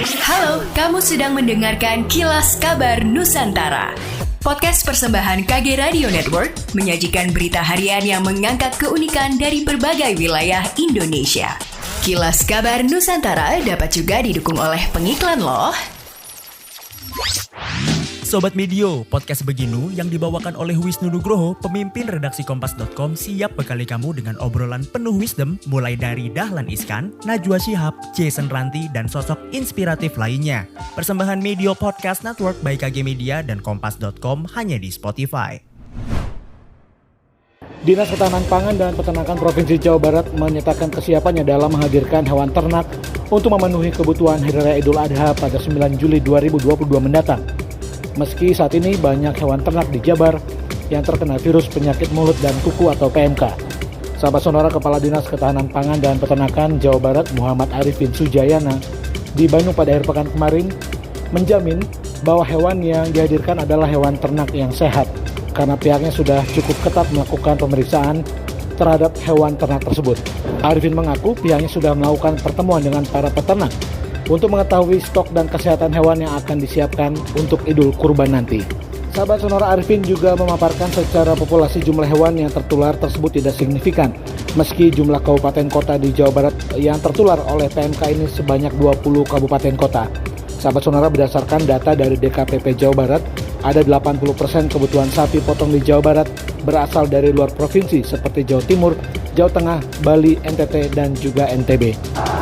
Halo, kamu sedang mendengarkan Kilas Kabar Nusantara. Podcast persembahan KG Radio Network menyajikan berita harian yang mengangkat keunikan dari berbagai wilayah Indonesia. Kilas Kabar Nusantara dapat juga didukung oleh pengiklan loh. Sobat Medio, podcast Beginu yang dibawakan oleh Wisnu Nugroho, pemimpin redaksi Kompas.com siap bekali kamu dengan obrolan penuh wisdom mulai dari Dahlan Iskan, Najwa Shihab, Jason Ranti, dan sosok inspiratif lainnya. Persembahan Medio Podcast Network by KG Media dan Kompas.com hanya di Spotify. Dinas Ketahanan Pangan dan Peternakan Provinsi Jawa Barat menyatakan kesiapannya dalam menghadirkan hewan ternak untuk memenuhi kebutuhan Hari Raya Idul Adha pada 9 Juli 2022 mendatang. Meski saat ini banyak hewan ternak di Jabar yang terkena virus penyakit mulut dan kuku atau PMK. Sahabat Sonora, Kepala Dinas Ketahanan Pangan dan Peternakan Jawa Barat Muhammad Arifin Sujayana di Bandung pada akhir pekan kemarin menjamin bahwa hewan yang dihadirkan adalah hewan ternak yang sehat karena pihaknya sudah cukup ketat melakukan pemeriksaan terhadap hewan ternak tersebut. Arifin mengaku pihaknya sudah melakukan pertemuan dengan para peternak untuk mengetahui stok dan kesehatan hewan yang akan disiapkan untuk Idul Kurban nanti. Sahabat Sonora, Arifin juga memaparkan secara populasi jumlah hewan yang tertular tersebut tidak signifikan. Meski jumlah kabupaten kota di Jawa Barat yang tertular oleh PMK ini sebanyak 20 kabupaten kota. Sahabat Sonora, berdasarkan data dari DKPP Jawa Barat, ada 80% kebutuhan sapi potong di Jawa Barat berasal dari luar provinsi seperti Jawa Timur, Jawa Tengah, Bali, NTT, dan juga NTB.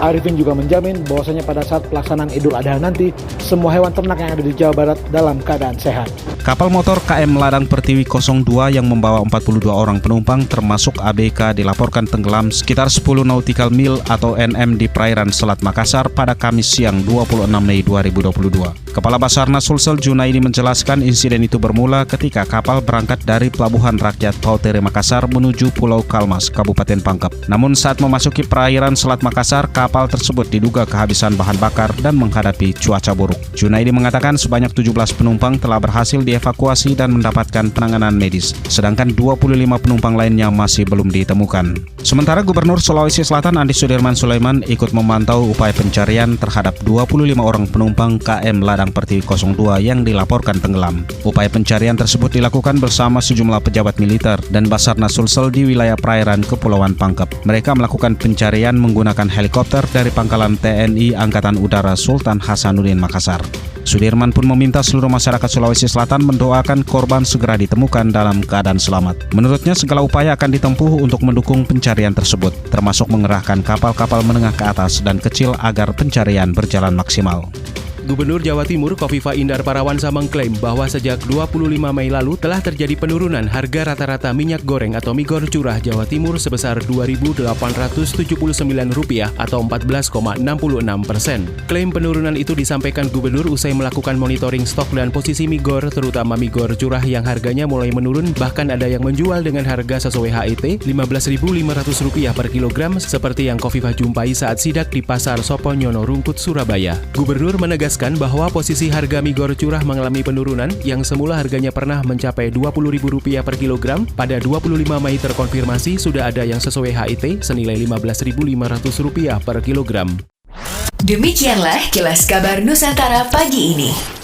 Arifin juga menjamin bahwasanya pada saat pelaksanaan Idul Adha nanti, semua hewan ternak yang ada di Jawa Barat dalam keadaan sehat. Kapal motor KM Ladang Pertiwi 02 yang membawa 42 orang penumpang termasuk ABK dilaporkan tenggelam sekitar 10 nautical mil atau NM di perairan Selat Makassar pada Kamis siang 26 Mei 2022. Kepala Basarnas Sulsel Junaidi menjelaskan insiden itu bermula ketika kapal berangkat dari Pelabuhan Rakyat Pautere Makassar menuju Pulau Kalmas, Kabupaten Pangkep. Namun saat memasuki perairan Selat Makassar, kapal tersebut diduga kehabisan bahan bakar dan menghadapi cuaca buruk. Junaidi mengatakan sebanyak 17 penumpang telah berhasil dievakuasi dan mendapatkan penanganan medis, sedangkan 25 penumpang lainnya masih belum ditemukan. Sementara Gubernur Sulawesi Selatan Andi Sudirman Sulaiman ikut memantau upaya pencarian terhadap 25 orang penumpang KM Ladang Pertiwi 02 yang dilaporkan tenggelam. Upaya pencarian tersebut dilakukan bersama sejumlah pejabat militer dan Basarnas Sulsel di wilayah perairan Kepulauan Pangkep. Mereka melakukan pencarian menggunakan helikopter dari Pangkalan TNI Angkatan Udara Sultan Hasanuddin Makassar. Sudirman pun meminta seluruh masyarakat Sulawesi Selatan mendoakan korban segera ditemukan dalam keadaan selamat. Menurutnya segala upaya akan ditempuh untuk mendukung pencarian tersebut, termasuk mengerahkan kapal-kapal menengah ke atas dan kecil agar pencarian berjalan maksimal. Gubernur Jawa Timur Kofifa Indar Parawansa mengklaim bahwa sejak 25 Mei lalu telah terjadi penurunan harga rata-rata minyak goreng atau migor curah Jawa Timur sebesar Rp2.879 atau 14,66%. Klaim penurunan itu disampaikan Gubernur usai melakukan monitoring stok dan posisi migor, terutama migor curah yang harganya mulai menurun, bahkan ada yang menjual dengan harga sesuai HET Rp15.500 per kilogram seperti yang Kofifa jumpai saat sidak di Pasar Soponyono Rungkut, Surabaya. Gubernur menegaskan bahwa posisi harga migor curah mengalami penurunan yang semula harganya pernah mencapai Rp20.000 per kilogram. Pada 25 Mei terkonfirmasi sudah ada yang sesuai HET senilai Rp15.500 per kilogram. Demikianlah Kilas Kabar Nusantara pagi ini.